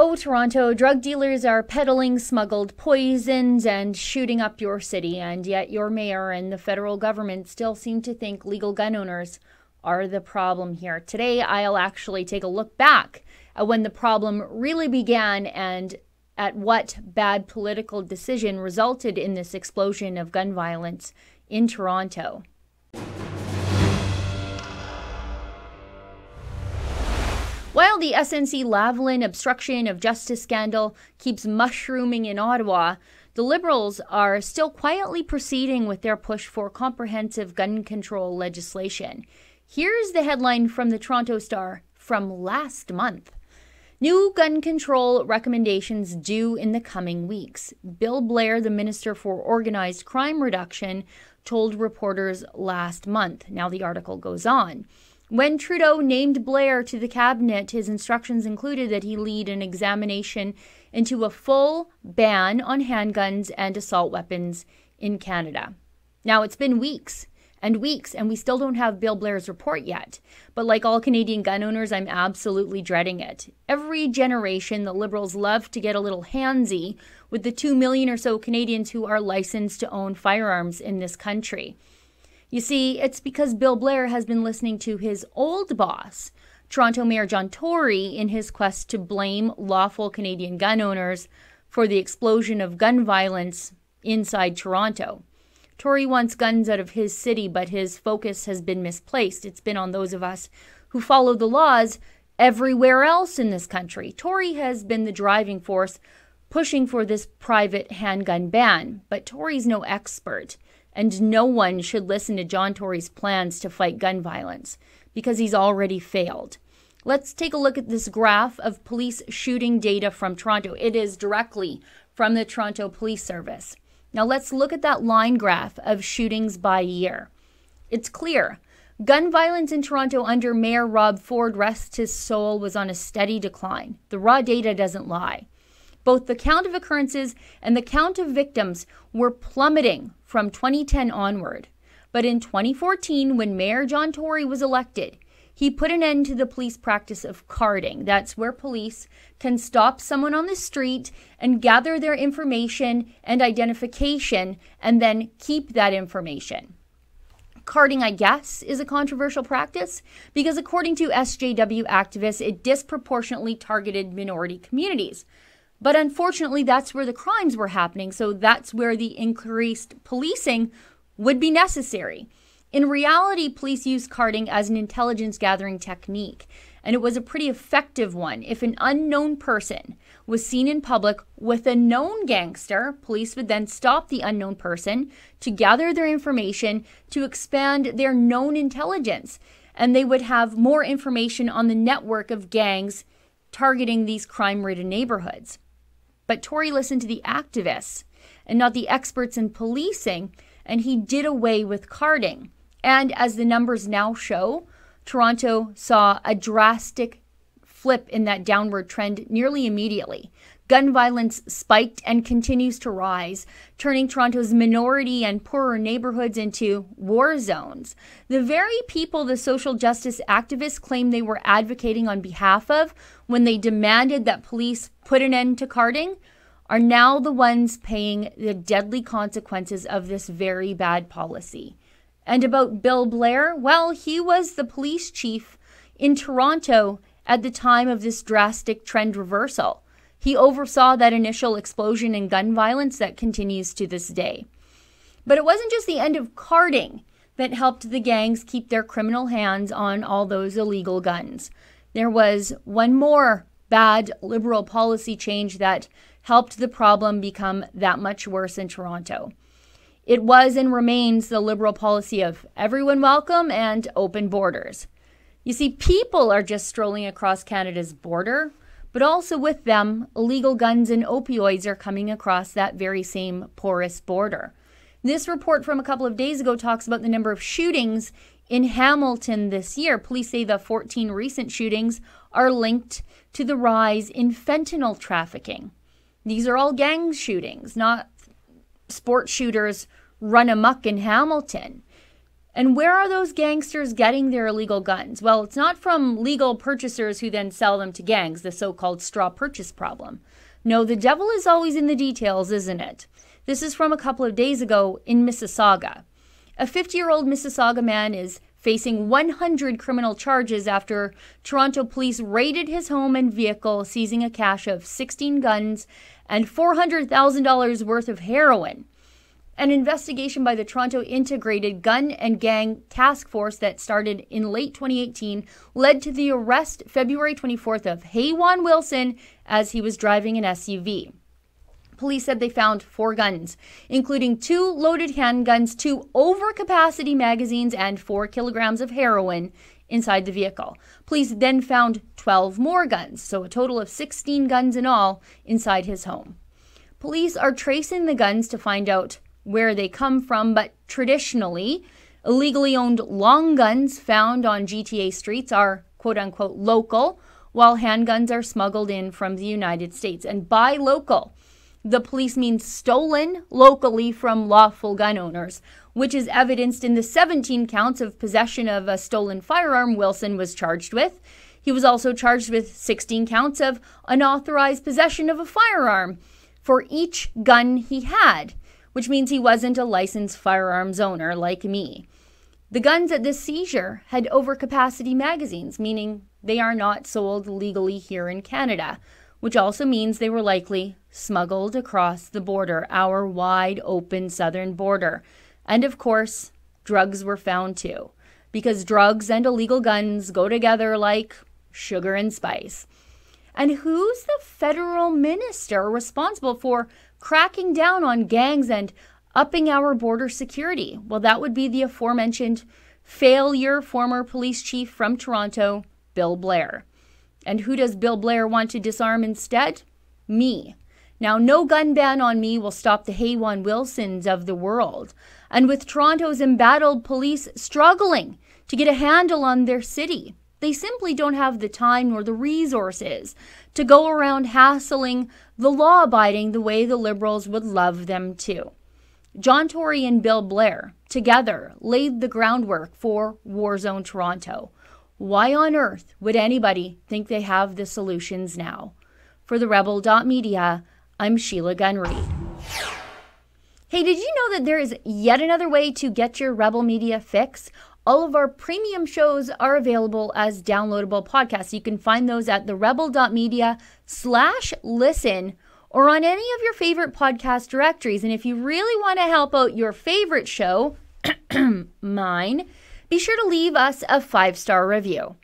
Oh, Toronto, drug dealers are peddling smuggled poisons and shooting up your city, and yet your mayor and the federal government still seem to think legal gun owners are the problem here. Today, I'll actually take a look back at when the problem really began and at what bad political decision resulted in this explosion of gun violence in Toronto. While the SNC-Lavalin obstruction of justice scandal keeps mushrooming in Ottawa, the Liberals are still quietly proceeding with their push for comprehensive gun control legislation. Here's the headline from the Toronto Star from last month. New gun control recommendations due in the coming weeks. Bill Blair, the Minister for Organized Crime Reduction, told reporters last month. Now the article goes on. When Trudeau named Blair to the cabinet, his instructions included that he lead an examination into a full ban on handguns and assault weapons in Canada. Now, it's been weeks and weeks, and we still don't have Bill Blair's report yet. But like all Canadian gun owners, I'm absolutely dreading it. Every generation, the Liberals love to get a little handsy with the 2 million or so Canadians who are licensed to own firearms in this country. You see, it's because Bill Blair has been listening to his old boss, Toronto Mayor John Tory, in his quest to blame lawful Canadian gun owners for the explosion of gun violence inside Toronto. Tory wants guns out of his city, but his focus has been misplaced. It's been on those of us who follow the laws everywhere else in this country. Tory has been the driving force pushing for this private handgun ban, but Tory's no expert. And no one should listen to John Tory's plans to fight gun violence because he's already failed. Let's take a look at this graph of police shooting data from Toronto. It is directly from the Toronto Police Service. Now let's look at that line graph of shootings by year. It's clear. Gun violence in Toronto under Mayor Rob Ford, rest his soul, was on a steady decline. The raw data doesn't lie. Both the count of occurrences and the count of victims were plummeting from 2010 onward. But in 2014, when Mayor John Tory was elected, he put an end to the police practice of carding. That's where police can stop someone on the street and gather their information and identification and then keep that information. Carding, I guess, is a controversial practice because according to SJW activists, it disproportionately targeted minority communities. But unfortunately, that's where the crimes were happening, so that's where the increased policing would be necessary. In reality, police use carding as an intelligence gathering technique, and it was a pretty effective one. If an unknown person was seen in public with a known gangster, police would then stop the unknown person to gather their information to expand their known intelligence, and they would have more information on the network of gangs targeting these crime-ridden neighborhoods. But Tory listened to the activists and not the experts in policing, and he did away with carding. And as the numbers now show, Toronto saw a drastic flip in that downward trend nearly immediately. Gun violence spiked and continues to rise, turning Toronto's minority and poorer neighborhoods into war zones. The very people the social justice activists claim they were advocating on behalf of when they demanded that police put an end to carding are now the ones paying the deadly consequences of this very bad policy. And about Bill Blair, well, he was the police chief in Toronto at the time of this drastic trend reversal. He oversaw that initial explosion in gun violence that continues to this day. But it wasn't just the end of carding that helped the gangs keep their criminal hands on all those illegal guns. There was one more bad Liberal policy change that helped the problem become that much worse in Toronto. It was and remains the Liberal policy of everyone welcome and open borders. You see, people are just strolling across Canada's border, but also with them, illegal guns and opioids are coming across that very same porous border. This report from a couple of days ago talks about the number of shootings in Hamilton this year. Police say the 14 recent shootings are linked to the rise in fentanyl trafficking. These are all gang shootings, not sport shooters run amok in Hamilton. And where are those gangsters getting their illegal guns? Well, it's not from legal purchasers who then sell them to gangs, the so-called straw purchase problem. No, the devil is always in the details, isn't it? This is from a couple of days ago in Mississauga. A 50-year-old Mississauga man is facing 100 criminal charges after Toronto police raided his home and vehicle, seizing a cache of 16 guns and $400,000 worth of heroin. An investigation by the Toronto Integrated Gun and Gang Task Force that started in late 2018 led to the arrest February 24th of Haywan Wilson as he was driving an SUV. Police said they found 4 guns, including 2 loaded handguns, 2 overcapacity magazines, and 4 kilograms of heroin inside the vehicle. Police then found 12 more guns, so a total of 16 guns in all inside his home. Police are tracing the guns to find out where they come from, but traditionally, illegally owned long guns found on GTA streets are quote-unquote local, while handguns are smuggled in from the United States. And by local, the police mean stolen locally from lawful gun owners, which is evidenced in the 17 counts of possession of a stolen firearm Wilson was charged with. He was also charged with 16 counts of unauthorized possession of a firearm for each gun he had, which means he wasn't a licensed firearms owner like me. The guns at this seizure had overcapacity magazines, meaning they are not sold legally here in Canada, which also means they were likely smuggled across the border, our wide open southern border. And of course, drugs were found too, because drugs and illegal guns go together like sugar and spice. And who's the federal minister responsible for cracking down on gangs and upping our border security? Well, that would be the aforementioned failure former police chief from Toronto, Bill Blair. And who does Bill Blair want to disarm instead? Me. Now, no gun ban on me will stop the Haywan Wilsons of the world. And with Toronto's embattled police struggling to get a handle on their city, they simply don't have the time nor the resources to go around hassling the law-abiding the way the Liberals would love them to. John Tory and Bill Blair together laid the groundwork for Warzone Toronto. Why on earth would anybody think they have the solutions now? For the Rebel.media, I'm Sheila Gunn Reid. Hey, did you know that there is yet another way to get your Rebel Media fix? All of our premium shows are available as downloadable podcasts. You can find those at therebel.media/listen or on any of your favorite podcast directories. And if you really want to help out your favorite show, mine, be sure to leave us a 5-star review.